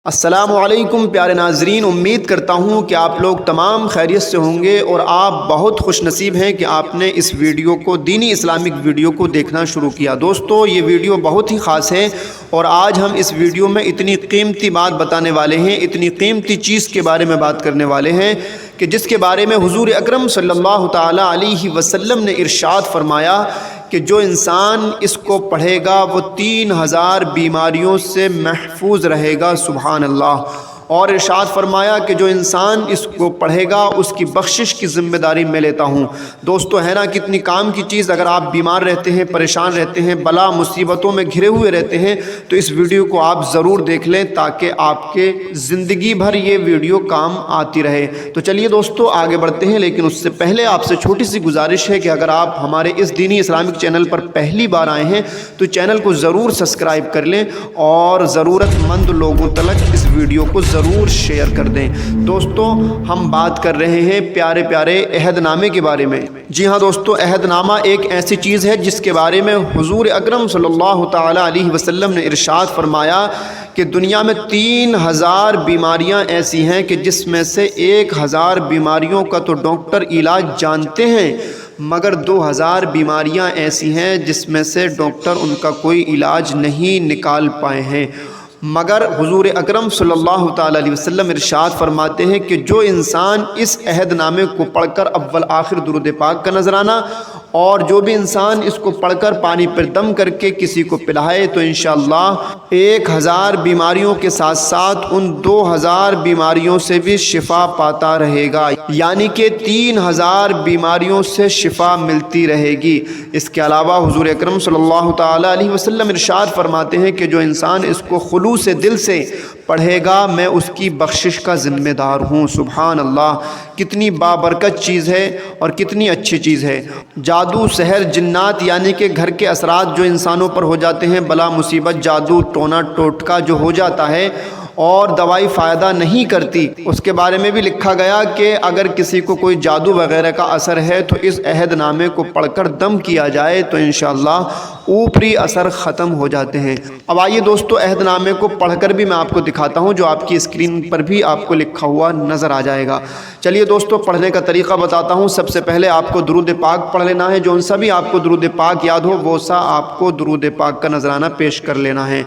السلام علیکم پیارے ناظرین، امید کرتا ہوں کہ آپ لوگ تمام خیریت سے ہوں گے اور آپ بہت خوش نصیب ہیں کہ آپ نے اس ویڈیو کو، دینی اسلامک ویڈیو کو دیکھنا شروع کیا۔ دوستو، یہ ویڈیو بہت ہی خاص ہے اور آج ہم اس ویڈیو میں اتنی قیمتی بات بتانے والے ہیں، اتنی قیمتی چیز کے بارے میں بات کرنے والے ہیں کہ جس کے بارے میں حضور اکرم صلی اللہ تعالی علیہ وسلم نے ارشاد فرمایا کہ جو انسان اس کو پڑھے گا وہ 3000 بیماریوں سے محفوظ رہے گا۔ سبحان اللہ۔ اور ارشاد فرمایا کہ جو انسان اس کو پڑھے گا اس کی بخشش کی ذمہ داری میں لیتا ہوں۔ دوستو، ہے نا کتنی کام کی چیز۔ اگر آپ بیمار رہتے ہیں، پریشان رہتے ہیں، بلا مصیبتوں میں گھرے ہوئے رہتے ہیں تو اس ویڈیو کو آپ ضرور دیکھ لیں تاکہ آپ کے زندگی بھر یہ ویڈیو کام آتی رہے۔ تو چلیے دوستو آگے بڑھتے ہیں، لیکن اس سے پہلے آپ سے چھوٹی سی گزارش ہے کہ اگر آپ ہمارے اس دینی اسلامک چینل پر پہلی بار آئے ہیں تو چینل کو ضرور سبسکرائب کر لیں اور ضرورت مند لوگوں تک اس ویڈیو کو ضرور شیئر کر دیں۔ دوستو، ہم بات کر رہے ہیں پیارے پیارے عہد نامے کے بارے میں۔ جی ہاں دوستو، عہد نامہ ایک ایسی چیز ہے جس کے بارے میں حضور اکرم صلی اللہ تعالی علیہ وسلم نے ارشاد فرمایا کہ دنیا میں 3000 بیماریاں ایسی ہیں کہ جس میں سے 1000 بیماریوں کا تو ڈاکٹر علاج جانتے ہیں، مگر 2000 بیماریاں ایسی ہیں جس میں سے ڈاکٹر ان کا کوئی علاج نہیں نکال پائے ہیں۔ مگر حضور اکرم صلی اللہ تعالی علیہ وسلم ارشاد فرماتے ہیں کہ جو انسان اس عہد نامے کو پڑھ کر اول آخر درود پاک کا نذرانہ اور جو بھی انسان اس کو پڑھ کر پانی پر دم کر کے کسی کو پلائے تو انشاءاللہ 1000 بیماریوں کے ساتھ ساتھ ان 2000 بیماریوں سے بھی شفا پاتا رہے گا، یعنی کہ 3000 بیماریوں سے شفا ملتی رہے گی۔ اس کے علاوہ حضور اکرم صلی اللہ تعالی علیہ وسلم ارشاد فرماتے ہیں کہ جو انسان اس کو خلوص دل سے پڑھے گا میں اس کی بخشش کا ذمہ دار ہوں۔ سبحان اللہ، کتنی بابرکت چیز ہے اور کتنی اچھی چیز ہے۔ جادو، سحر، جنات یعنی کہ گھر کے اثرات جو انسانوں پر ہو جاتے ہیں، بلا مصیبت، جادو ٹونا ٹوٹکا جو ہو جاتا ہے اور دوائی فائدہ نہیں کرتی، اس کے بارے میں بھی لکھا گیا کہ اگر کسی کو کوئی جادو وغیرہ کا اثر ہے تو اس عہد نامے کو پڑھ کر دم کیا جائے تو انشاءاللہ اوپری اثر ختم ہو جاتے ہیں۔ اب آئیے دوستو، عہد نامے کو پڑھ کر بھی میں آپ کو دکھاتا ہوں جو آپ کی اسکرین پر بھی آپ کو لکھا ہوا نظر آ جائے گا۔ چلیے دوستو، پڑھنے کا طریقہ بتاتا ہوں۔ سب سے پہلے آپ کو درود پاک پڑھ لینا ہے۔ جو سا بھی آپ کو درود پاک یاد ہو وہ سا آپ کو درود پاک کا نذرانہ پیش کر لینا ہے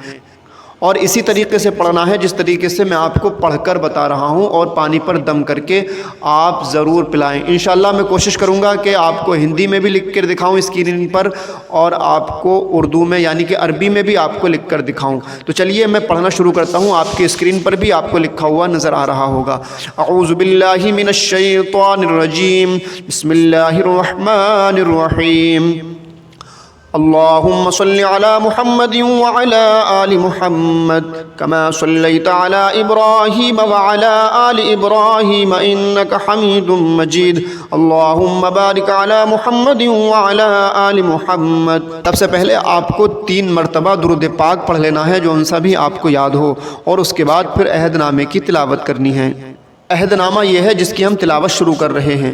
اور اسی طریقے سے پڑھنا ہے جس طریقے سے میں آپ کو پڑھ کر بتا رہا ہوں، اور پانی پر دم کر کے آپ ضرور پلائیں۔ انشاءاللہ میں کوشش کروں گا کہ آپ کو ہندی میں بھی لکھ کر دکھاؤں اسکرین پر اور آپ کو اردو میں یعنی کہ عربی میں بھی آپ کو لکھ کر دکھاؤں۔ تو چلیے میں پڑھنا شروع کرتا ہوں۔ آپ کی اسکرین پر بھی آپ کو لکھا ہوا نظر آ رہا ہوگا۔ اعوذ باللہ من الشیطان الرجیم، بسم اللہ الرحمن الرحیم۔ اللهم صل على محمد وعلى آل محمد كما صليت على إبراهيم وعلى آل إبراهيم إنك حميد مجيد اللهم بارك على محمد وعلى آل محمد۔ سب سے پہلے آپ کو 3 مرتبہ درود پاک پڑھ لینا ہے جو ان سا بھی آپ کو یاد ہو، اور اس کے بعد پھر عہد نامے کی تلاوت کرنی ہے۔ عہد نامہ یہ ہے جس کی ہم تلاوت شروع کر رہے ہیں۔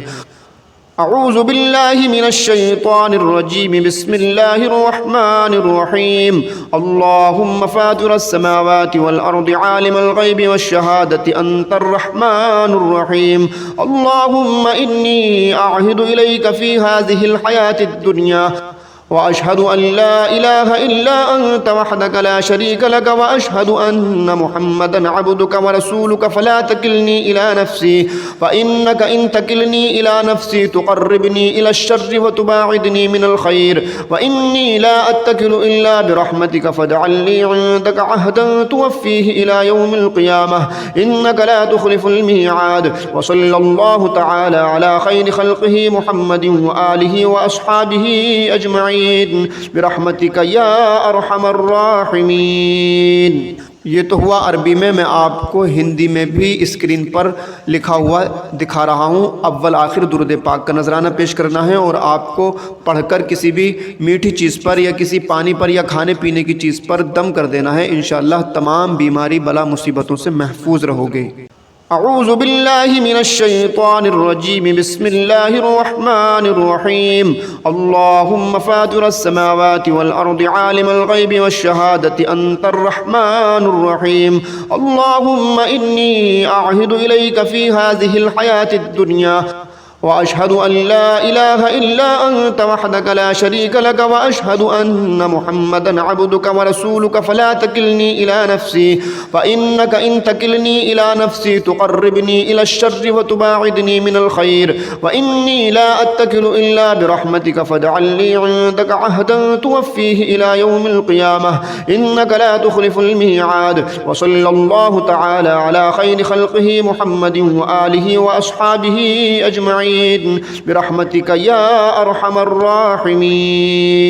اعوذ باللہ من الشیطان الرجیم، بسم اللہ الرحمن الرحیم۔ اللہم فاطر السماوات والارض عالم الغیب والشہادة انت الرحمن الرحیم۔ اللہم انی اعہد الیک فی هذه الحیاة الدنیا وأشهد أن لا إله إلا أنت وحدك لا شريك لك وأشهد أن محمدا عبدك ورسولك فلا تكلني إلى نفسي فإنك إن تكلني إلى نفسي تقربني إلى الشر وتباعدني من الخير وإني لا أتكل إلا برحمتك فاجعل لي عندك عهدا توفيه إلى يوم القيامة إنك لا تخلف الميعاد وصلى الله تعالى على خير خلقه محمد وآله وأصحابه أجمعين برحمتک یا ارحم الراحمین۔ یہ تو ہوا عربی میں آپ کو ہندی میں بھی اسکرین پر لکھا ہوا دکھا رہا ہوں۔ اول آخر درود پاک کا نذرانہ پیش کرنا ہے اور آپ کو پڑھ کر کسی بھی میٹھی چیز پر یا کسی پانی پر یا کھانے پینے کی چیز پر دم کر دینا ہے۔ انشاءاللہ تمام بیماری بلا مصیبتوں سے محفوظ رہو گے۔ أعوذ بالله من الشيطان الرجيم بسم الله الرحمن الرحيم اللهم فاطر السماوات والأرض عالم الغيب والشهادة أنت الرحمن الرحيم اللهم إني أعهد إليك في هذه الحياة الدنيا وأشهد أن لا إله إلا أنت وحدك لا شريك لك وأشهد أن محمدا عبدك ورسولك فلا تكلني إلى نفسي فإنك إن تكلني إلى نفسي تقربني إلى الشر وتباعدني من الخير وإني لا أتكل إلا برحمتك فاجعل لي عندك عهدا توفيه إلى يوم القيامة إنك لا تخلف الميعاد وصلى الله تعالى على خير خلقه محمد وآله وأصحابه أجمعين برحمتك يا أرحم الراحمين.